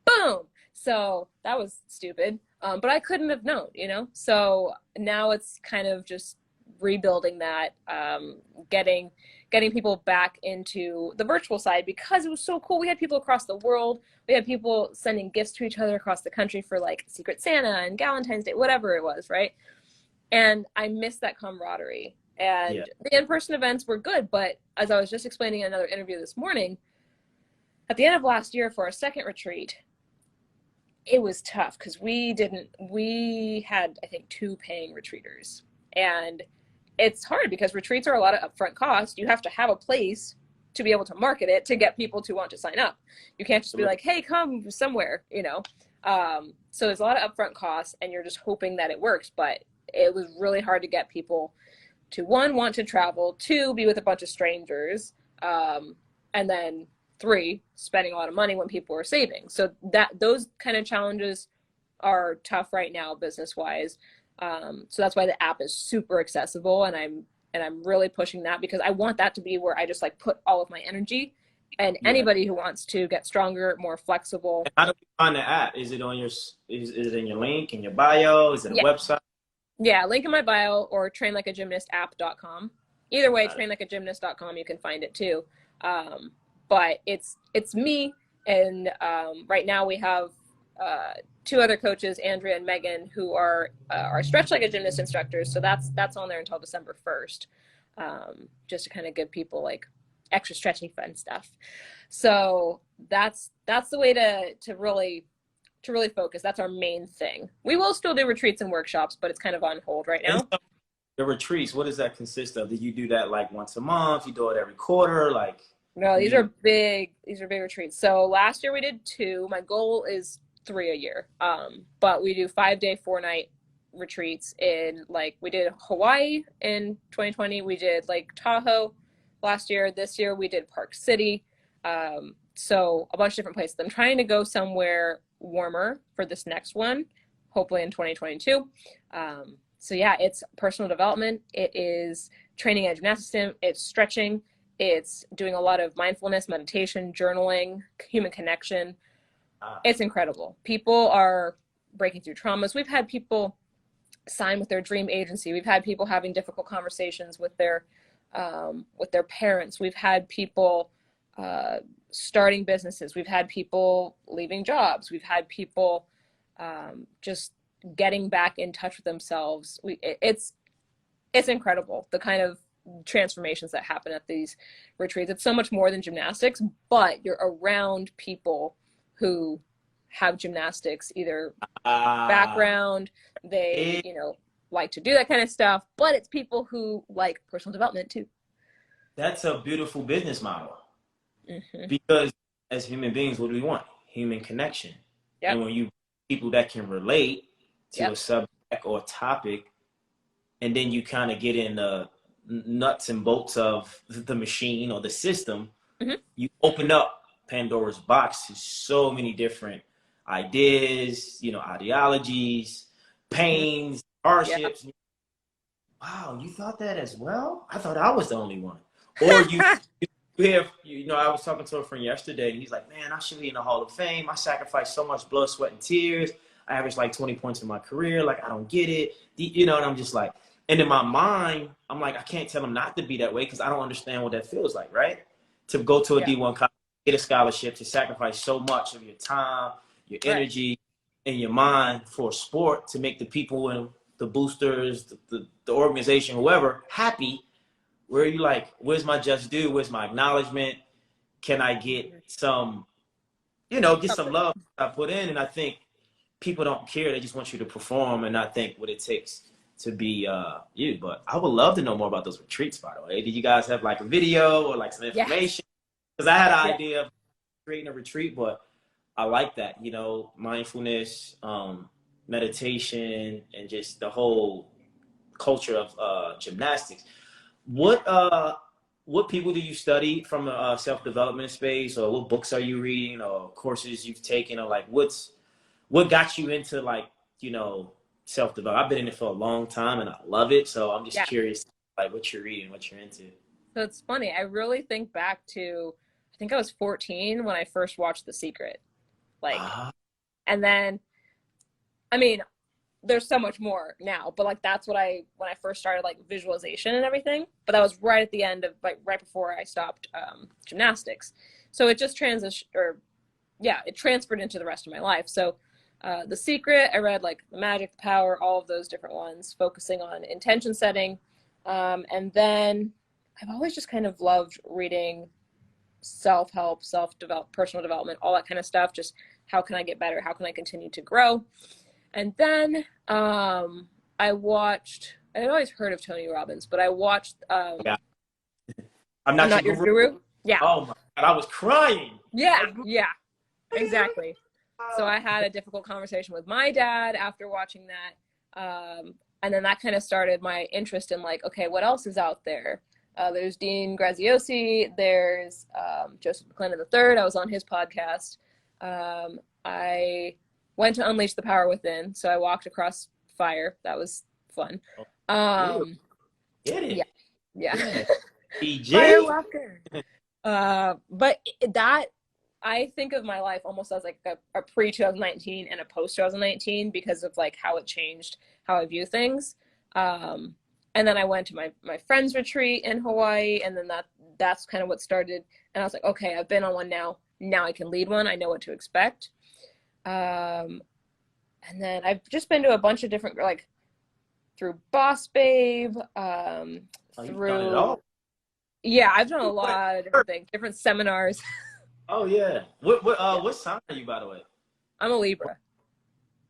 boom. So that was stupid. But I couldn't have known, you know? So now it's kind of just rebuilding that, getting people back into the virtual side because it was so cool. We had people across the world. We had people sending gifts to each other across the country for like Secret Santa and Valentine's Day, whatever it was, right? And I missed that camaraderie. Yeah. And the in-person events were good, but as I was just explaining in another interview this morning, at the end of last year for our second retreat, it was tough because we had, I think, 2 paying retreaters. And it's hard because retreats are a lot of upfront cost. You have to have a place to be able to market it to get people to want to sign up. You can't just be like, hey, come somewhere, you know? So there's a lot of upfront costs and you're just hoping that it works. But it was really hard to get people to, one, want to travel, two, be with a bunch of strangers, and then 3, spending a lot of money when people are saving. So that those kind of challenges are tough right now business wise. So that's why the app is super accessible, and I'm really pushing that because I want that to be where I just like put all of my energy. And Yeah. anybody who wants to get stronger, more flexible. And how do you find the app? Is it on your is it in your link in your bio? Is it a Yeah. website? Yeah, link in my bio or trainlikeagymnastapp.com. Either way, Got it. trainlikeagymnast.com, you can find it too. But it's me, and right now we have 2 other coaches, Andrea and Megan, who are our Stretch Like a Gymnast instructors. So that's on there until December 1st, just to kind of give people like extra stretching fun stuff. So that's the way to really focus. That's our main thing. We will still do retreats and workshops, but it's kind of on hold right And now. so the retreats, what does that consist of? Do you do that like once a month? You do it every quarter? Like, No, what do you? these are big retreats. So last year we did 2. My goal is 3 a year. But we do 5-day, 4-night retreats in, like, we did Hawaii in 2020. We did Lake Tahoe last year. This year we did Park City. So a bunch of different places. I'm trying to go somewhere warmer for this next one, hopefully in 2022. So yeah, it's personal development. It is training at gymnastics. It's stretching. It's doing a lot of mindfulness, meditation, journaling, human connection. It's incredible. People are breaking through traumas. We've had people sign with their dream agency. We've had people having difficult conversations with their parents. We've had people starting businesses. We've had people leaving jobs. We've had people just getting back in touch with themselves. It's incredible, the kind of transformations that happen at these retreats. It's so much more than gymnastics, but you're around people who have gymnastics either Ah, background, they, it, like to do that kind of stuff, but it's people who like personal development too. that's a beautiful business model Hmm. because as human beings, what do we want? Human connection. Yep. And when you people that can relate to a Yep. subject or topic, and then you kind of get in the nuts and bolts of the machine or the system, Hmm. you open up Pandora's box to so many different ideas, you know, ideologies, pains, Yeah. hardships. Wow, you thought that as well? I thought I was the only one. Or you have, you know, I was talking to a friend yesterday, and he's like, man, I should be in the Hall of Fame. I sacrificed so much blood, sweat, and tears. I averaged like 20 points in my career. Like, I don't get it. You know, and I'm just like, and in my mind, I'm like, I can't tell him not to be that way because I don't understand what that feels like, right? To go to a Yeah. D1 college, get a scholarship, to sacrifice so much of your time, your Right. energy, and your mind for a sport to make the people and the boosters, the organization, whoever, happy. Where are you like, where's my just due? Where's my acknowledgement? Can I get some, you know, get some Something. love I put in? And I think people don't care. They just want you to perform and not think what it takes to be you. But I would love to know more about those retreats, by the way. Did you guys have like a video or like some Yes. information? Because I had an Yeah. idea of creating a retreat, but I like that, you know, mindfulness, meditation, and just the whole culture of gymnastics. What what people do you study from a self development space, or what books are you reading, or courses you've taken, or like what got you into like, you know, self development? I've been in it for a long time and I love it, so I'm just Yeah. curious like what you're reading, what you're into. So it's funny. I really think back to, I think I was 14 when I first watched The Secret. Like, Ah, and then, I mean, there's so much more now, but like that's what when I first started like visualization and everything. But that was right at the end of like right before I stopped gymnastics. So it just transitioned, or yeah, it transferred into the rest of my life. So The Secret, I read like The Magic, The Power, all of those different ones, focusing on intention setting. And then I've always just kind of loved reading self-help, self-develop, personal development, all that kind of stuff. Just how can I get better? How can I continue to grow? And then I watched, I'd always heard of Tony Robbins, but I watched yeah. I'm I'm not your Not Your guru. Guru. Yeah. Oh my god, I was crying. Yeah. Yeah. Exactly. So I had a difficult conversation with my dad after watching that. And then that kind of started my interest in like, okay, what else is out there? There's Dean Graziosi. There's Joseph McClendon III. I was on his podcast. I went to Unleash the Power Within. So I walked across fire. That was fun. Ew, get Yeah. it. Yeah. Yeah. DJ? Firewalker. But that, I think of my life almost as like a pre 2019 and a post 2019 because of like how it changed how I view things. And then I went to my friend's retreat in Hawaii, and then that's kind of what started. And I was like, okay, I've been on one now. Now I can lead one. I know what to expect. And then I've just been to a bunch of different, like through Boss Babe, Oh, you've done it through, all. yeah, I've done a lot of different things, different seminars. Oh yeah. Yeah. What sign are you, by the way? I'm a Libra.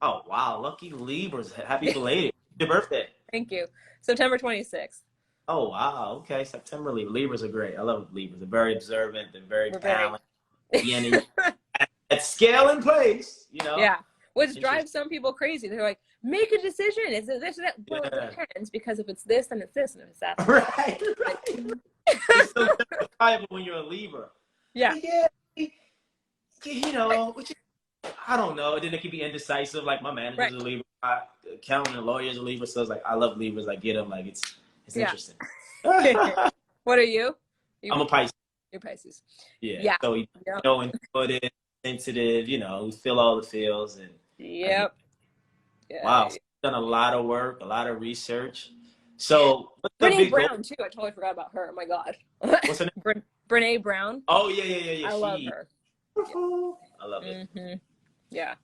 Oh wow, lucky Libras. Happy belated. Your birthday. Thank you. September 26th. Oh wow, okay. September Libras are great. I love Libras. They're very observant, they're very We're very, balanced. Yeah, at scale and place, you know. yeah, which Interesting. drives some people crazy. They're like, make a decision. Is it this or that? Well, it Yeah. depends, because if it's this, then it's this, and if it's that, then it's that. Right, Like, right. It's so justifiable when you're a Libra. yeah, Yeah, you know, which I don't know. Then it can be indecisive. Like my manager's right, a Libra, my accountant and lawyer's a Libra. So it's like I love Libras. I get them. Like it's yeah. interesting. I'm What are you? a Pisces. You're Pisces. Yeah. Yeah. So you Yep. know, intuitive, sensitive. You know, we feel all the feels, and I get, Yep. wow, Yeah. so you've done a lot of work, a lot of research. So what's the Brene big goal? Brown too. I totally forgot about her. Oh my God. What's her name? Brene Brown. Oh yeah. I love her. I love it. Yeah.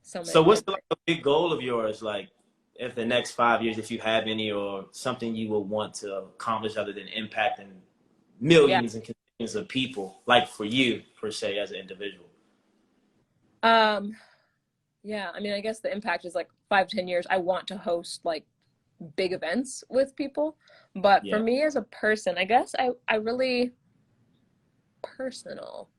So So many what's good the, like, a big goal of yours, like if the next 5 years, if you have any, or something you will want to accomplish other than impacting Yeah. millions and millions of people, like for you per se as an individual? Yeah, I mean, I guess the impact is like 5 to 10 years. I want to host like big events with people. But for Yeah. me as a person, I guess I really personal.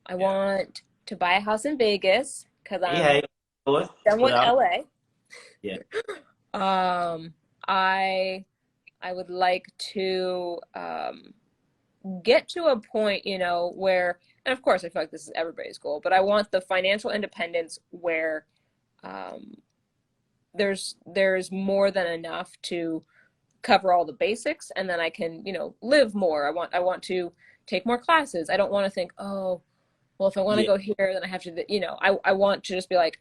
I Yeah. want to buy a house in Vegas because Hey, I'm hey, let's done put with out. LA. Yeah. I would like to get to a point, where, and of course I feel like this is everybody's goal, but I want the financial independence where um, there's more than enough to cover all the basics, and then I can, live more. I want to take more classes. I don't want to think, oh, well, if I want to Yeah. go here, then I have to, I want to just be like,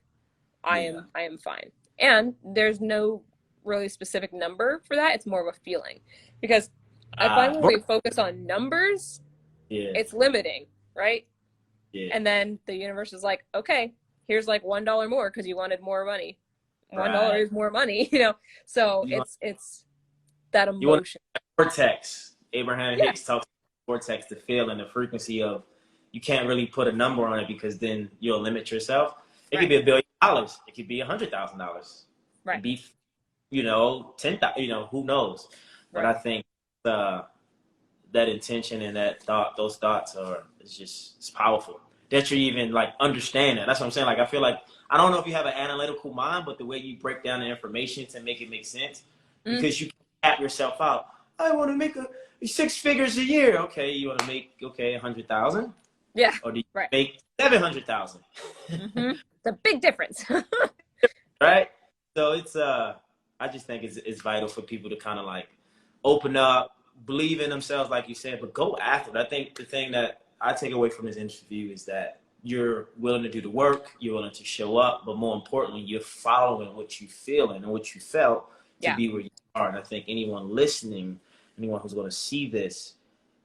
Yeah. I am fine. And there's no really specific number for that. It's more of a feeling. Because I find when we focus on numbers, Yeah. it's limiting, right? Yeah. And then the universe is like, okay, here's like $1 more because you wanted more money. $1 Right. is more money, So You it's that you want emotion. vortex. Abraham Yeah, Hicks talks about vortex, the feel and the frequency of, you can't really put a number on it because then you'll limit yourself. It could right, be $1 billion. It could be $100,000. It right, could be 10,000. Who knows? But right. I think that intention and that thought, those thoughts it's powerful. That you're even like understand that. That's what I'm saying. Like I feel like I don't know if you have an analytical mind, but the way you break down the information to make it make sense, Mm, because you can tap yourself out. I want to make six figures a year. Okay, you want to make 100,000, yeah, or do you right. make 700,000? It's a big difference. Right? So I just think it's vital for people to kind of like open up, believe in themselves, like you said, but go after it. I think the thing that I take away from this interview is that you're willing to do the work, you're willing to show up, but more importantly, you're following what you feel and what you felt to Yeah, be where you are. And I think anyone listening, anyone who's going to see this,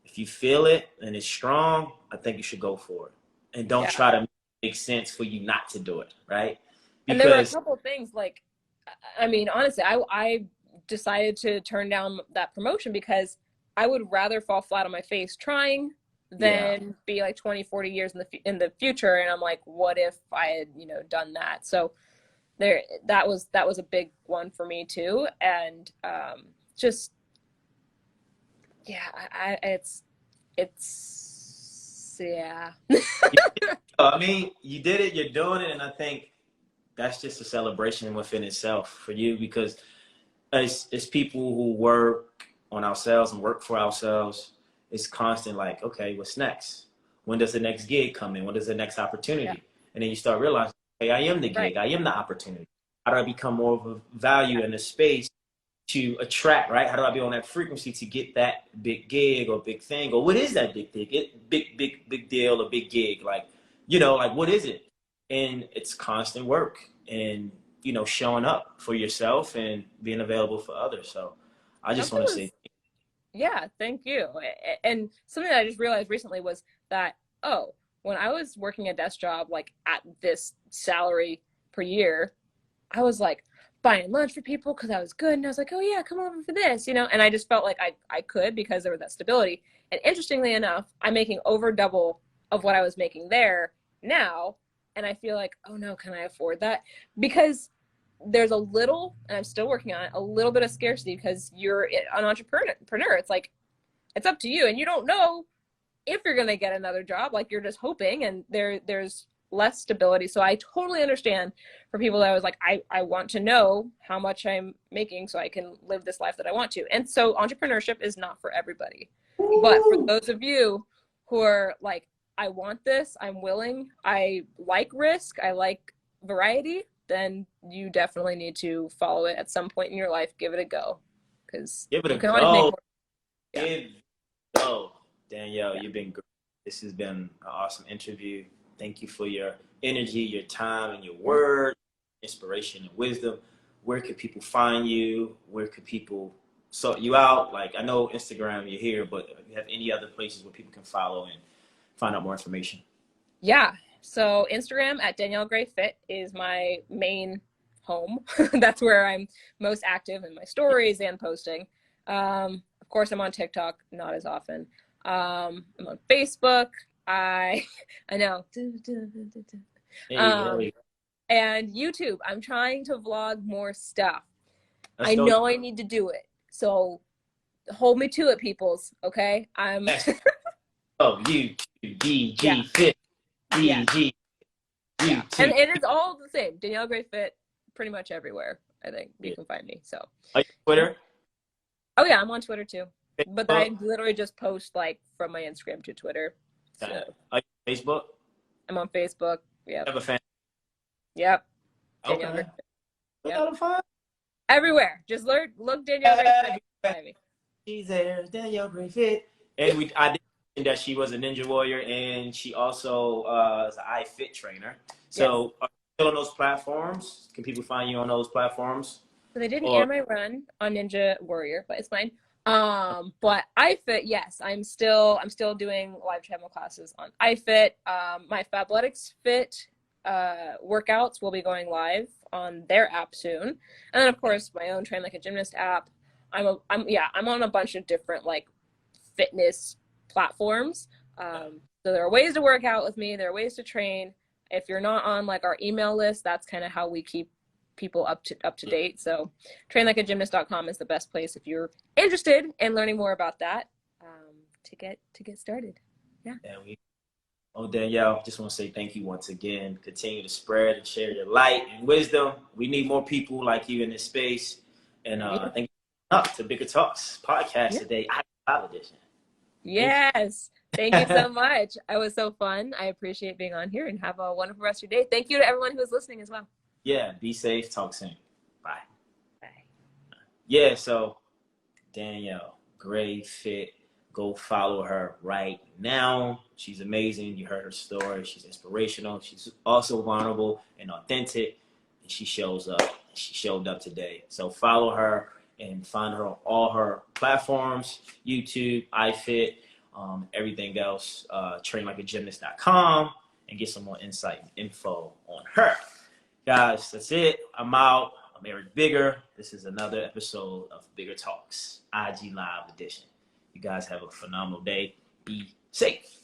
if you feel it and it's strong, I think you should go for it. And don't yeah. try to make sense for you not to do it, right? And there were a Because couple of things like, I mean, honestly, I decided to turn down that promotion because I would rather fall flat on my face trying yeah, than be like 20, 40 years in the future. And I'm like, what if I had, done that? So that was a big one for me too. And just, yeah, yeah. I mean, you did it, you're doing it, and I think that's just a celebration within itself for you, because it's people who work on ourselves and work for ourselves. It's constant, like, okay, what's next? When does the next gig come in? When does the next Yeah, opportunity? And then you start realizing, hey, I am the right. gig, I am the opportunity. How do I become more of a value Yeah. in the space to attract, right? How do I be on that frequency to get that big gig or big thing? Or what is that big thing? Big deal or big gig? Like, like what is it? And it's constant work and, showing up for yourself and being available for others. So I just Something want to say, was Yeah, thank you. And something that I just realized recently was that, oh, when I was working a desk job, like at this salary per year, I was like buying lunch for people because I was good. And I was like, oh, yeah, come over for this, And I just felt like I could because there was that stability. And interestingly enough, I'm making over double of what I was making there now. And I feel like, oh, no, can I afford that? Because there's a little, and I'm still working on it, a little bit of scarcity because you're an entrepreneur. It's like, it's up to you. And you don't know if you're going to get another job. Like you're just hoping, and there's less stability. So I totally understand for people that was like, I want to know how much I'm making so I can live this life that I want to. And so entrepreneurship is not for everybody. But for woo, those of you who are like, I want this, I'm willing, I like risk, I like variety, then you definitely need to follow it at some point in your life. Give it a go, because give it you a can always make go. more. Yeah. Give it a go. Danielle, Yeah. you've been great. This has been an awesome interview. Thank you for your energy, your time, and your words, inspiration and wisdom. Where could people find you? Where could people sort you out? Like, I know Instagram, you're here, but if you have any other places where people can follow and find out more information? Yeah. So Instagram at Danielle Gray Fit is my main home. That's where I'm most active in my stories and posting. Of course, I'm on TikTok, not as often. I'm on Facebook. I I know. Hey, Um, hey, and YouTube. I'm trying to vlog more stuff. let's I go. know I need to do it. So hold me to it, peoples. Okay. I'm Let's go. You, yeah, DG Fit, yes. DG, Yeah. And YouTube. it is all the same. Danielle Gray Fit pretty much everywhere. I think you Yeah. can find me. So, Are you on Twitter? oh yeah, I'm on Twitter too. but Facebook? I literally just post like from my Instagram to Twitter. Okay. So Are you on Facebook? I'm on Facebook. Yep. Have a fan. Yep. Danielle Gray. Okay. We Yep. gotta find. Everywhere. Just look Danielle Gray Fit. Find me. She's there. Danielle Gray Fit. And I did mention that she was a Ninja Warrior, and she also is an iFit trainer. Yes. So are you still on those platforms? Can people find you on those platforms? So they didn't Or air my run on Ninja Warrior, but it's fine. But iFit, yes, I'm still doing live demo classes on iFit. My Fabletics Fit workouts will be going live on their app soon, and then of course my own Train Like a Gymnast app. I'm on a bunch of different like fitness platforms. So there are ways to work out with me. There are ways to train. If you're not on like our email list, that's kind of how we keep people up to date. So trainlikeagymnast.com is the best place if you're interested in learning more about that, to get started. Yeah. Danielle, just want to say thank you once again. Continue to spread and share your light and wisdom. We need more people like you in this space. And thank you up to Bigger Talks podcast today, Live edition. Yes. Thank you so much. It was so fun. I appreciate being on here, and have a wonderful rest of your day. Thank you to everyone who's listening as well. Yeah, be safe. Talk soon. Bye. Bye. Yeah, so Danielle, Gray Fit. Go follow her right now. She's amazing. You heard her story. She's inspirational. She's also vulnerable and authentic. And she shows up. She showed up today. So follow her and find her on all her platforms, YouTube, iFit, everything else. Trainlikeagymnast.com and get some more insight and info on her. Guys, that's it. I'm out. I'm Eric Bigger. This is another episode of Bigger Talks, IG Live edition. You guys have a phenomenal day. Be safe.